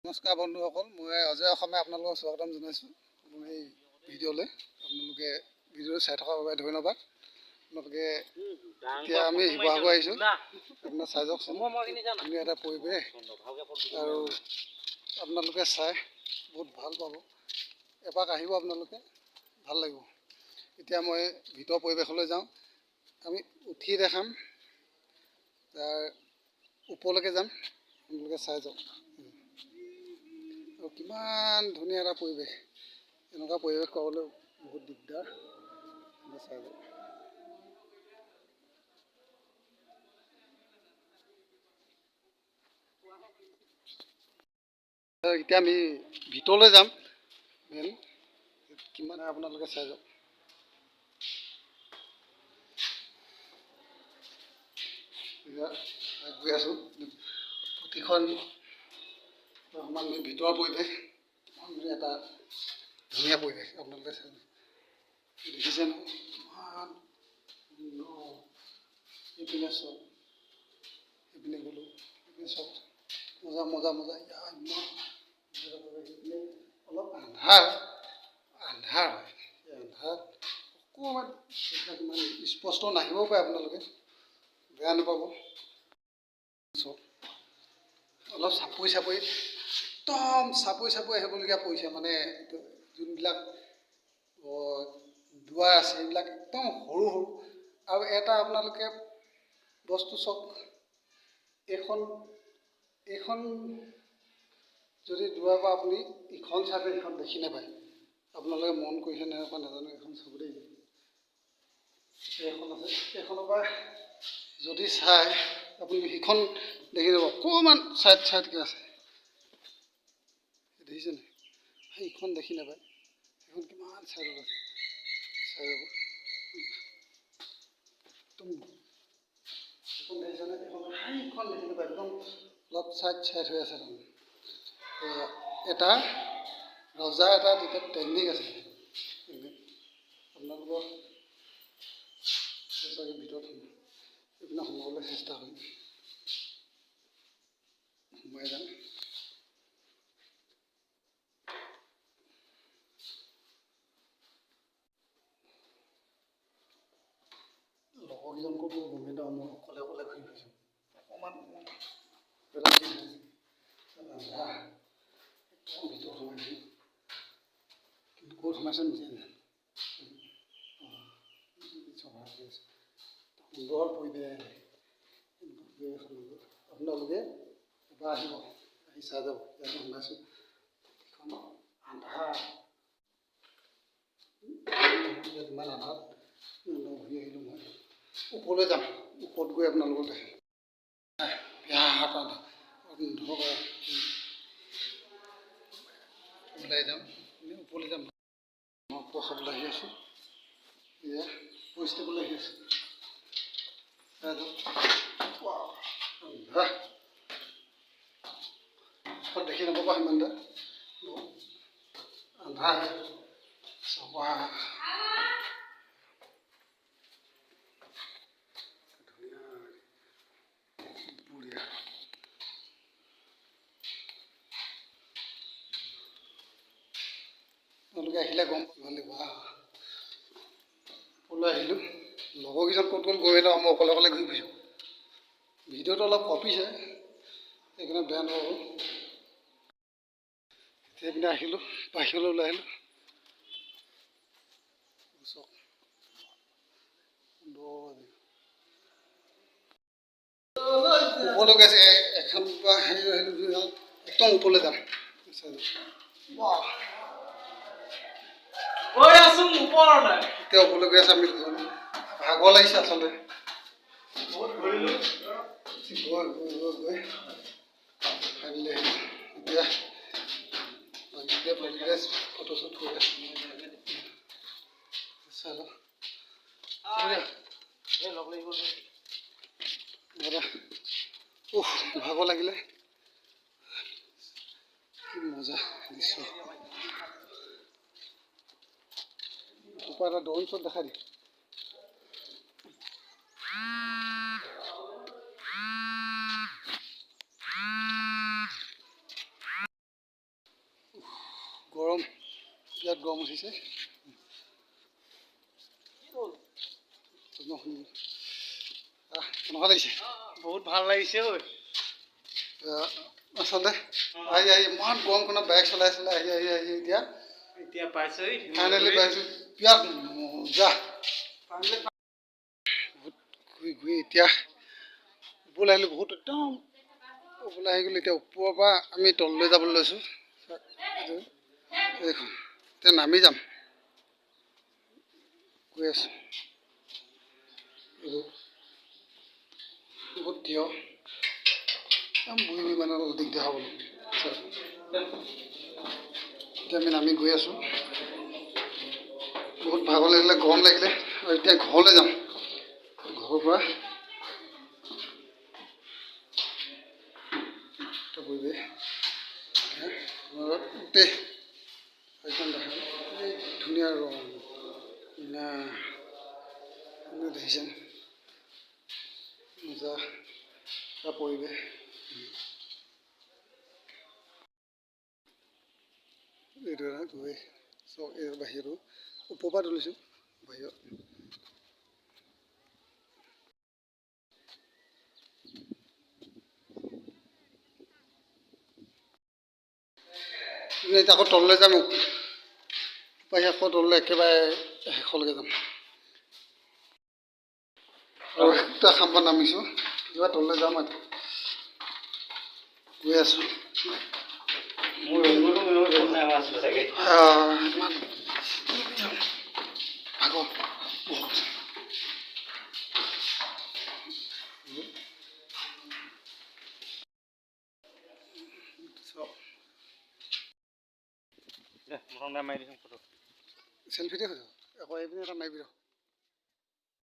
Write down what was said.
নমস্কাৰ বন্ধুসকল, মই অজয় অসমে আপোনালোকক স্বাগতম জনাইছোঁ মোৰ এই ভিডিঅ'লৈ। আপোনালোকে ভিডিঅ'টো চাই থকাৰ বাবে ধন্যবাদ। আপোনালোকে এতিয়া আমি শিৱসাগৰ আহিছোঁ, আপোনাৰ চাই যাওকচোন, ধুনীয়া এটা পৰিৱেশ আৰু আপোনালোকে চাই বহুত ভাল পাব। এপাক আহিব আপোনালোকে, ভাল লাগিব। এতিয়া মই ভিতৰৰ পৰিৱেশলৈ যাওঁ, আমি উঠি দেখাম, তাৰ ওপৰলৈকে যাম, আপোনালোকে চাই যাওক। আৰু কিমান ধুনীয়া এটা পৰিৱেশ, এনেকুৱা পৰিৱেশ পাবলৈ বহুত দিগদাৰ। চাই যাওক। এতিয়া আমি ভিতৰলৈ যাম, কিমান আপোনালোকে চাই যাওক। গৈ আছোঁ প্ৰতিখন অকণমান ভিতৰৰ পৰিৱেশ, এটা ধুনীয়া পৰিৱেশ আপোনালোকে চাই দেখিছে নহয়, কিমান এইপিনে চব, এইপিনে গ'লোঁ, এইপিনে চব মজা মজা মজা। ইমান সেইপিনে অলপ আন্ধাৰ আন্ধাৰ হয়, এই আন্ধাৰত অকণমান সেইবিলাক ইমান স্পষ্ট নাহিবও পাৰে, আপোনালোকে বেয়া নাপাব। চব অলপ চাপৰি চাপৰি, একদম চাপৰি চাপৰি আহিবলগীয়া পৰিছে, মানে যোনবিলাক দুৱাৰ আছে সেইবিলাক একদম সৰু সৰু। আৰু এটা আপোনালোকে বস্তু চাওক, এইখন যদি দুৱাৰ পৰা আপুনি ইখন চাইডে এইখন দেখি নাপায়, আপোনালোকে মন কৰিছে নাই নাজানো, এইখন চাব দেই, এইখন আছে, এইখনৰ পৰা যদি চাই আপুনি সিখন দেখি যাব, অকণমান চাইডকৈ আছে, দেখিছে নাই, সেইখন দেখি নাপায়, সেইখন কিমান চাইডত আছে, চাই যাব। সেইখন দেখিছেনে, সেইখন দেখি নাপায়, একদম অলপ চাইড হৈ আছে তাৰমানে। এটা ৰজা এটা তেতিয়া টেকনিক আছে, আপোনালোকৰ চাগে ভিতৰত এইপিনে সোমাবলৈ চেষ্টা কৰিম, সোমাই যাম। লগৰকেইজন ক'তো গমেই নাপাওঁ, মই অকলে অকলে ঘূৰি ফুৰিছোঁ, অকণমান একদম ভিতৰত সোমাইছোঁ, কিন্তু ক'ত সোমাইছে নিজে জানে। সুন্দৰ পৰিৱেশ, আপোনালোকে এবাৰ আহিব, আহি চাই যাব। ইয়াতে সোমাইছোঁ, আন্ধাৰ, ইয়াত ইমান আন্ধাৰ ঘূৰি আহিলোঁ। মই ওপৰলৈ যাম, ওপৰত গৈ আপোনালোকক দেখিম। বিৰাট অন্ধকাৰ, ওলাই যাম, ওপৰলৈ যাম, মই প্ৰসাদলৈ আহি আছোঁ, এয়া পৰিস্থিতিলৈ আহি আছোঁ, চাই যাওক। দেখি নাপাব সিমান দা আন্ধাৰ চবা, ধুনীয়া বঢ়িয়া। আপোনালোকে আহিলে গম পাব লাগিব। ওপৰলৈ আহিলোঁ, লগৰকেইজন ক'ত গ'ল গৈ লওঁ, মই অকলে অকলে ঘূৰি ফুৰিছোঁ। ভিডিঅ'টো অলপ কপিছে, সেইকাৰণে বেয়া নহ'ব। সেইপিনে আহিলোঁ, বাহিৰলৈ ওলাই আহিলোঁ, ওপৰলৈ গৈছে, এখন পৰা হেৰি আহিলোঁ, একদম ওপৰলৈ যাম। এতিয়া ওপৰলৈ গৈ আছে, আমি দুজন ভাগৰ লাগিছে আচলতে, গৈ ফাইনেলি আহিলোঁ। এতিয়া ফটোশ্বুট কৰি আছোঁ, চাই লওক। ভাগৰ লাগিলে, কি মজা দৃশ্য। ওপৰত এটা ড্ৰোন শ্বট দেখাই দিম। বিৰাট গৰম উঠিছে। কেনেকুৱা লাগিছে? বহুত ভাল লাগিছে ঐ। আচলতে আহি ইমান গৰমখনত বাইক চলাই আহি এতিয়া পাইছই ফাইনেলি পাইছোঁ। বিৰাট মজা। বহুত ঘূৰি এতিয়া ওপৰলৈ আহিলোঁ। বহুত একদম ওপৰলৈ আহি গ'লোঁ। এতিয়া ওপৰৰ পৰা আমি তললৈ যাবলৈ লৈছোঁ। এইখন এতিয়া নামি যাম। গৈ আছোঁ। বহুত থিয় একদম বহি মানে অলপ দিগদাৰ হ'ব। এতিয়া আমি নামি গৈ আছোঁ। বহুত ভাগৰ লাগিলে, গৰম লাগিলে, আৰু এতিয়া ঘৰলৈ যাম। ঘৰৰ পৰা পৰিৱেশ গোটেই একদম ধুনীয়া ৰং দেখিছেনে? মজা এটা পৰিৱেশ। এইটো গৈ চাওক, এই বাহিৰটো ওপৰৰ পৰা তুলিছোঁ বাহিৰত। এতিয়া আকৌ তললৈ যাম। আকৌ তললৈ একেবাৰে শেষলৈকে যাম। আৰু একটা খাম্বা নামিছোঁ। কিবা তললৈ যাম আৰু গৈ আছোঁ। ইমান ভাগৰ বহুত। চেলফিতে হৈ যাব। আকৌ এইপিনে এটা মাৰিবি ৰ।